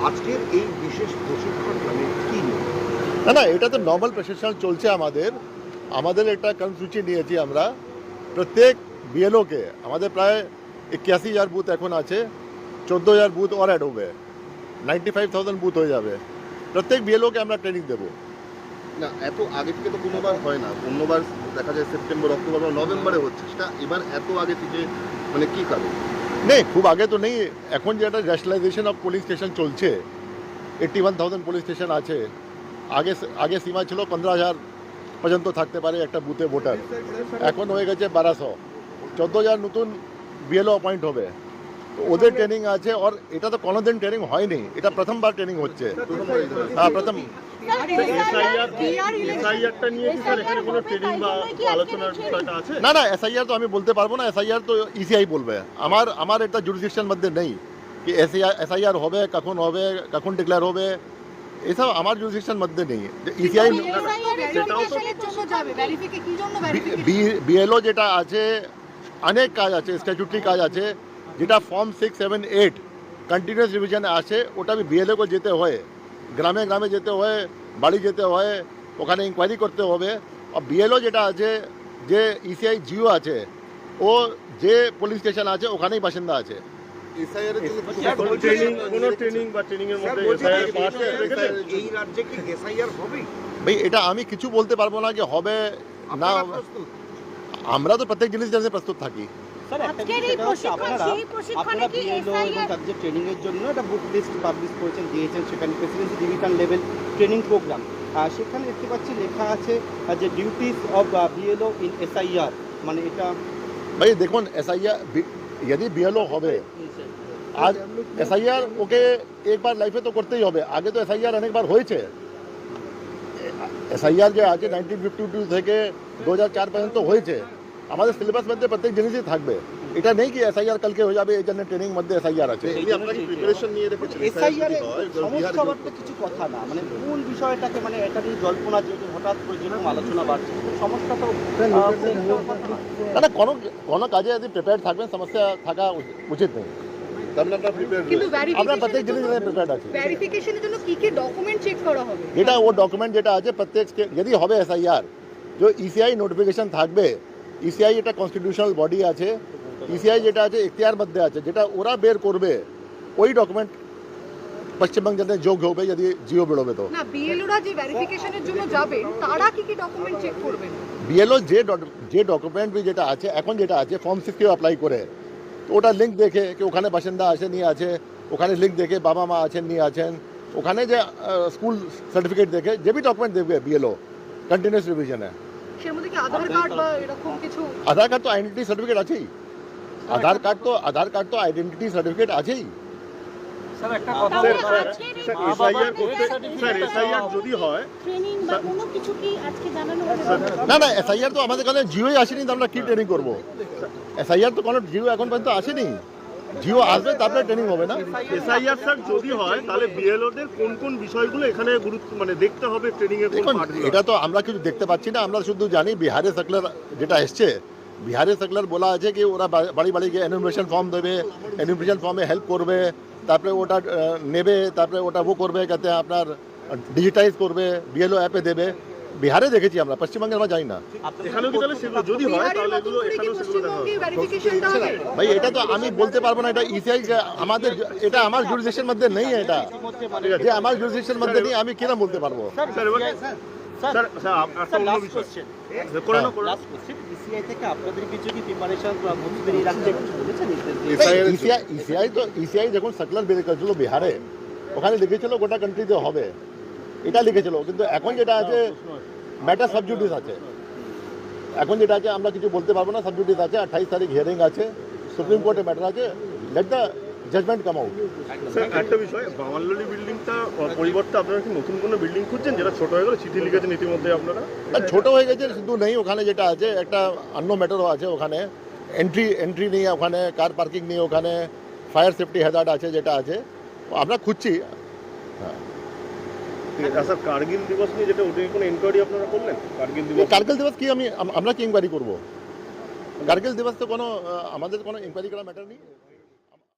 আজকের এই বিশেষ প্রশিক্ষণ মানে কি? না না, এটা তো নর্মাল প্রশিক্ষণ চলছে। আমাদের একটা কর্মসূচি নিয়েছি আমরা। প্রত্যেক বিএলওকে আমাদের প্রায় 81,000 বুথ এখন আছে, 14,000 বুথ और অ্যাড হবে, 95,000 বুথ হয়ে যাবে। প্রত্যেক বিএলওকে আমরা ট্রেনিং দেবো। না, এত আগে থেকে তো কোনোবার হয় না। অন্যবার দেখা যায় সেপ্টেম্বর, অক্টোবর বা নভেম্বরে হচ্ছে, সেটা এবার এত আগে থেকে মানে কি কারণ? নেই, খুব আগে তো নেই। এখন যেটা রেশনালাইজেশন অফ পুলিশ স্টেশন চলছে, 81,000 পুলিশ স্টেশন আছে। আগে সীমা ছিল 15,000 পর্যন্ত থাকতে পারে একটা বুথে ভোটার, এখন হয়ে গেছে 1200। 14,000 নতুন বিএলও অ্যাপয়েন্ট হবে, তো ওদের ট্রেনিং আছে। আর এটা তো কোনোদিন ট্রেনিং হয়নি, এটা প্রথমবার ট্রেনিং হচ্ছে। হ্যাঁ, প্রথম। না না, এসআইআর তো আমি বলতে পারবো না, এসআইআর তো ইসিআই বলবে। আমার এটা জুরিসডিকশন মধ্যে নেই কি এসআইআর হবে, কখন ডিক্লেয়ার হবে, এসব আমার জুরিসডিকশন মধ্যে নেই। ইসিআই বিএলও যেটা আছে, অনেক কাজ আছে, স্ট্যাচুটারি কাজ আছে, যেটা ফর্ম 6, 7, 8 কন্টিনিউয়াস রিভিশন আছে, ওটা বিএলও को যেতে হয়, গ্রামে গ্রামে যেতে হয়, বাড়ি যেতে হয়, ওখানে ইনকোয়ারি করতে হবে। আর বিএলও যেটা আছে, যে ইসিআই জিও আছে, ও যে পুলিশ স্টেশন আছে ওখানেই বাসিন্দা আছে। ভাই, এটা আমি কিছু বলতে পারবো না কি হবে না। আমরা তো প্রত্যেক জিনিস জানতে প্রস্তুত থাকি। ট্রেনিং এর জন্য একটা বুক লিস্ট পাবলিশ করেছেন, দিয়েছেন, সেখানে presidency division level training program. সেখানে দেখতে পাচ্ছি লেখা আছে যে duties of BLO in SIR, মানে এটা। ভাই দেখুন, এসআইআর यदि বিএলও হবে, আজ এসআইআর ওকে একবার লাইফে তো করতেই হবে। আগে তো এসআইআর অনেকবার হয়েছে। এসআইআর যে আছে 1952 থেকে 2004 পর্যন্ত হয়েছে। আমাদের সিলেবাস মধ্যে প্রত্যেক জিনিসই থাকবে। এটা নেই কি এসআইআর কালকে হয়ে যাবে, এই জন্য ট্রেনিং মধ্যে এসআইআর আছে। প্রিপারেশন নিয়ে রেখেছেন এসআইআর এর সমস্যা বলতে কিছু কথা না, মানে কোন বিষয়টাকে, মানে এটা নিয়ে জল্পনা যেহেতু হঠাৎ করে যেরকম আলোচনা বাড়ছে, সমস্যা তো না, কোনো কাজে যদি প্রিপেয়ার থাকবেন, সমস্যা থাকা উচিত নেই। আমরা প্রত্যেক জিনিস প্রিপেয়ার্ড আছি। ভেরিফিকেশনের জন্য কি কি ডকুমেন্ট চেক করা হবে? এটা ও ডকুমেন্ট যেটা আছে প্রত্যেক যদি হবে এসআইআর, যে ইসিআই নোটিফিকেশন থাকবে। ইসিআই এটা কনস্টিটিউশনাল বডি আছে, ইসিআই যেটা আছে এখতিয়ার মধ্যে আছে, যেটা ওরা বের করবে ওই ডকুমেন্ট পশ্চিমবঙ্গ জন্য যোগ হবে যদি জিও বেরোবে। তো না, বিএলওরা যে ভেরিফিকেশনের জন্য যাবে তারা কি কি ডকুমেন্ট চেক করবে? বিএলও যে ডকুমেন্ট যেটা আছে, এখন যেটা আছে ফর্ম 6 অ্যাপ্লাই করে, তো ওটা লিঙ্ক দেখে কি ওখানে বাসিন্দা আছে নিয়ে আছে, ওখানে লিঙ্ক দেখে বাবা মা আছেন নিয়ে আছেন, ওখানে যে স্কুল সার্টিফিকেট দেখে যে বি ডকুমেন্ট দেখবে বিএলও কন্টিনিউয়াস রিভিশনে। এর মধ্যে কি আধার কার্ড বা এরকম কিছু? আধার কার্ড তো আইডেন্টিটি সার্টিফিকেট আছেই। আধার কার্ড তো আইডেন্টিটি সার্টিফিকেট আছেই। স্যার একটা কথা, এসআইআর যদি হয় ট্রেনিং বা কোনো কিছু কি আজকে জানানো হবে? না না, এসআইআর তো আমাদের কাছে জিওই আসেনি, তো আমরা কি ট্রেনিং করবো? এসআইআর তো কোনো জিও এখন পর্যন্ত আসেনি। জিও আসবে তারপরে ট্রেনিং হবে না। এসআইআর স্যার যদি হয় তাহলে বিএলওদের কোন কোন বিষয়গুলো এখানে গুরুত্ব মানে দেখতে হবে ট্রেনিং এর? এটা তো আমরা কিছু দেখতে পাচ্ছি না। আমরা শুধু জানি বিহারের সার্কুলার যেটা এসছে, বিহারের সার্কুলার বলা আছে কি ওরা বাড়ি বাড়ি গিয়ে এনুমারেশন ফর্ম দেবে, এনুমারেশন ফর্মে হেল্প করবে, তারপরে ওটা নেবে, তারপরে ওটা করবে যাতে আপনার ডিজিটাইজ করবে, বিএলও অ্যাপে দেবে। বিহারে দেখেছি আমরা, পশ্চিমবঙ্গে আমরা যাই না। এখানেও কি তাহলে সেগুলো যদি হয় তাহলে এগুলো এখানেও সেগুলো দেখা হবে? ভেরিফিকেশনটা হবে? ভাই এটা তো আমি বলতে পারবো না, এটা ইসিআই আমাদের, এটা আমার জুরিসডিকশন মধ্যে নেই। এটা যে আমার জুরিসডিকশন মধ্যে নেই, আমি কিরকম বলতে পারবো? ইসিআই যখন সার্কুলার বের করেছিল বিহারে, ওখানে লিখেছিল গোটা কান্ট্রিতে হবে, এটা লিখেছিল। কিন্তু এখন যেটা আছে ম্যাটার সাবজুডিস আছে। এখন যেটা আছে আমরা কিছু বলতে পারবো না, সাবজুডিস আছে। 28 তারিখ হিয়ারিং আছে, সুপ্রিম কোর্টে ম্যাটার আছে, let the judgment come out. Sir একটা বিষয়, বাঙালি বিল্ডিংটা পরিবর্তে আপনারা কি নতুন কোনো বিল্ডিং খুঁজছেন যেটা ছোট হয়ে গেল? চিঠি লিখেছেন ইতিমধ্যে আপনারা? ছোট হয়ে গেছে শুধু নেই, ওখানে যেটা আছে একটা অন্য ম্যাটারও আছে। ওখানে এন্ট্রি নেই, ওখানে কার পার্কিং নেই, ওখানে ফায়ার সেফটি হ্যাজার্ড আছে যেটা আছে, আমরা খুঁজছি। হ্যাঁ, স্যার কার্গিল দিবস নিয়ে যেটা ওটা কোনো ইনকোয়ারি আপনারা করলেন? কার্গিল দিবস কি আমরা কি ইনকোয়ারি করবো? কার্গিল দিবস তো কোনো আমাদের কোনো ইনকোয়ারি করা ম্যাটার নেই।